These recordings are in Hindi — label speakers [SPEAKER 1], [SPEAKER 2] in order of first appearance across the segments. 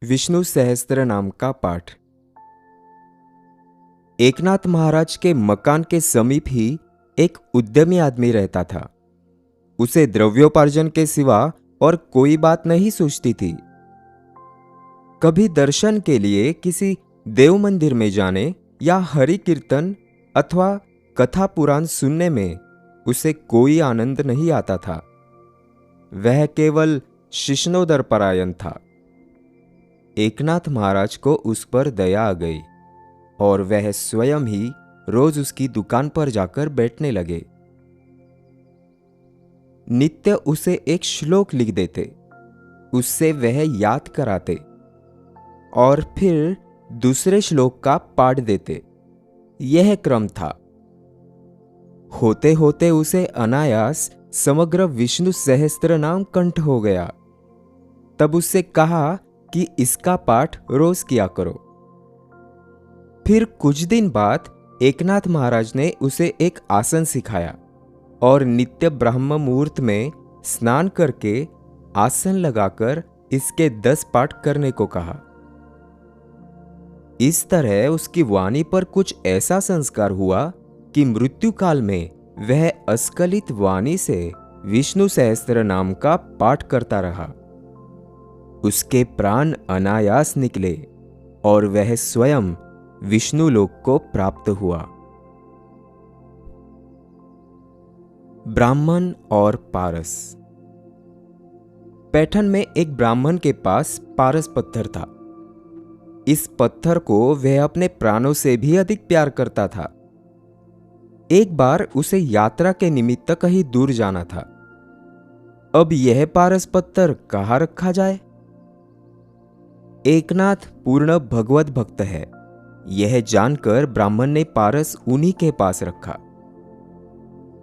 [SPEAKER 1] विष्णु सहस्त्र नाम का पाठ। एकनाथ महाराज के मकान के समीप ही एक उद्यमी आदमी रहता था। उसे द्रव्योपार्जन के सिवा और कोई बात नहीं सूझती थी। कभी दर्शन के लिए किसी देव मंदिर में जाने या हरि कीर्तन अथवा कथा पुराण सुनने में उसे कोई आनंद नहीं आता था। वह केवल शिष्णोदर परायण था। एकनाथ महाराज को उस पर दया आ गई और वह स्वयं ही रोज उसकी दुकान पर जाकर बैठने लगे। नित्य उसे एक श्लोक लिख देते, उससे वह याद कराते और फिर दूसरे श्लोक का पाठ देते। यह क्रम था। होते होते उसे अनायास समग्र विष्णु सहस्त्र नाम कंठ हो गया। तब उससे कहा कि इसका पाठ रोज किया करो। फिर कुछ दिन बाद एकनाथ महाराज ने उसे एक आसन सिखाया और नित्य ब्रह्म मुहूर्त में स्नान करके आसन लगाकर इसके 10 पाठ करने को कहा। इस तरह उसकी वाणी पर कुछ ऐसा संस्कार हुआ कि मृत्यु काल में वह अस्खलित वाणी से विष्णु सहस्त्र नाम का पाठ करता रहा। उसके प्राण अनायास निकले और वह स्वयं विष्णु लोक को प्राप्त हुआ। ब्राह्मण और पारस। पैठन में एक ब्राह्मण के पास पारस पत्थर था। इस पत्थर को वह अपने प्राणों से भी अधिक प्यार करता था। एक बार उसे यात्रा के निमित्त कहीं दूर जाना था। अब यह पारस पत्थर कहाँ रखा जाए? एकनाथ पूर्ण भगवत भक्त है, यह जानकर ब्राह्मण ने पारस उन्हीं के पास रखा।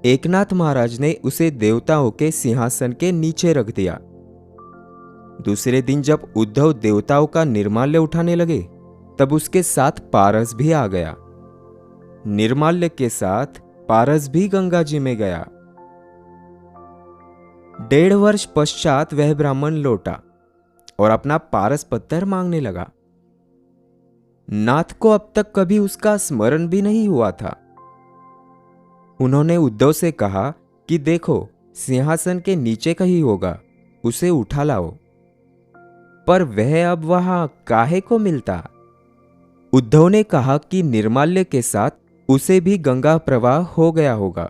[SPEAKER 1] एकनाथ महाराज ने उसे देवताओं के सिंहासन के नीचे रख दिया। दूसरे दिन जब उद्धव देवताओं का निर्माल्य उठाने लगे, तब उसके साथ पारस भी आ गया। निर्माल्य के साथ पारस भी गंगा जी में गया। 1.5 वर्ष पश्चात वह ब्राह्मण लौटा और अपना पारस पत्थर मांगने लगा। नाथ को अब तक कभी उसका स्मरण भी नहीं हुआ था। उन्होंने उद्धव से कहा कि देखो, सिंहासन के नीचे कहीं होगा, उसे उठा लाओ। पर वह अब वहां काहे को मिलता? उद्धव ने कहा कि निर्माल्य के साथ उसे भी गंगा प्रवाह हो गया होगा।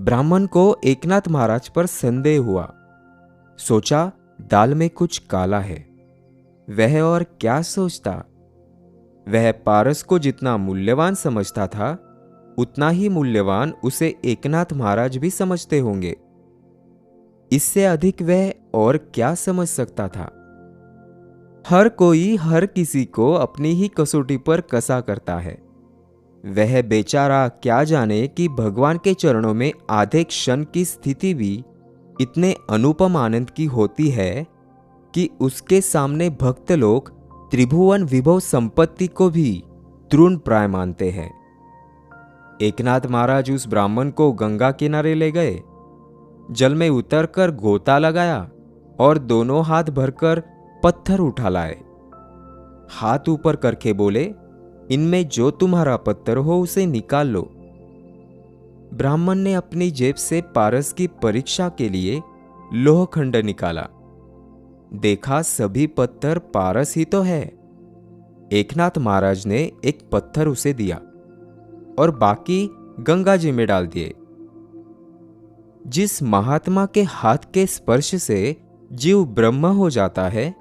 [SPEAKER 1] ब्राह्मण को एकनाथ महाराज पर संदेह हुआ। सोचा, दाल में कुछ काला है। वह और क्या सोचता? वह पारस को जितना मूल्यवान समझता था, उतना ही मूल्यवान उसे एकनाथ महाराज भी समझते होंगे। इससे अधिक वह और क्या समझ सकता था? हर कोई हर किसी को अपनी ही कसौटी पर कसा करता है। वह बेचारा क्या जाने कि भगवान के चरणों में आधे क्षण की स्थिति भी इतने अनुपम आनंद की होती है कि उसके सामने भक्त लोग त्रिभुवन विभव संपत्ति को भी तृण प्राय मानते हैं। एकनाथ महाराज उस ब्राह्मण को गंगा किनारे ले गए, जल में उतरकर गोता लगाया और दोनों हाथ भरकर पत्थर उठा लाए। हाथ ऊपर करके बोले, इनमें जो तुम्हारा पत्थर हो उसे निकाल लो। ब्राह्मण ने अपनी जेब से पारस की परीक्षा के लिए लोहखंड निकाला। देखा, सभी पत्थर पारस ही तो है। एकनाथ महाराज ने एक पत्थर उसे दिया और बाकी गंगा जी में डाल दिए। जिस महात्मा के हाथ के स्पर्श से जीव ब्रह्म हो जाता है,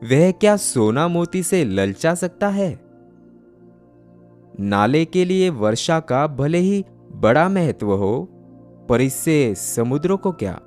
[SPEAKER 1] वह क्या सोना मोती से ललचा सकता है? नाले के लिए वर्षा का भले ही बड़ा महत्व हो, पर इससे समुद्रों को क्या?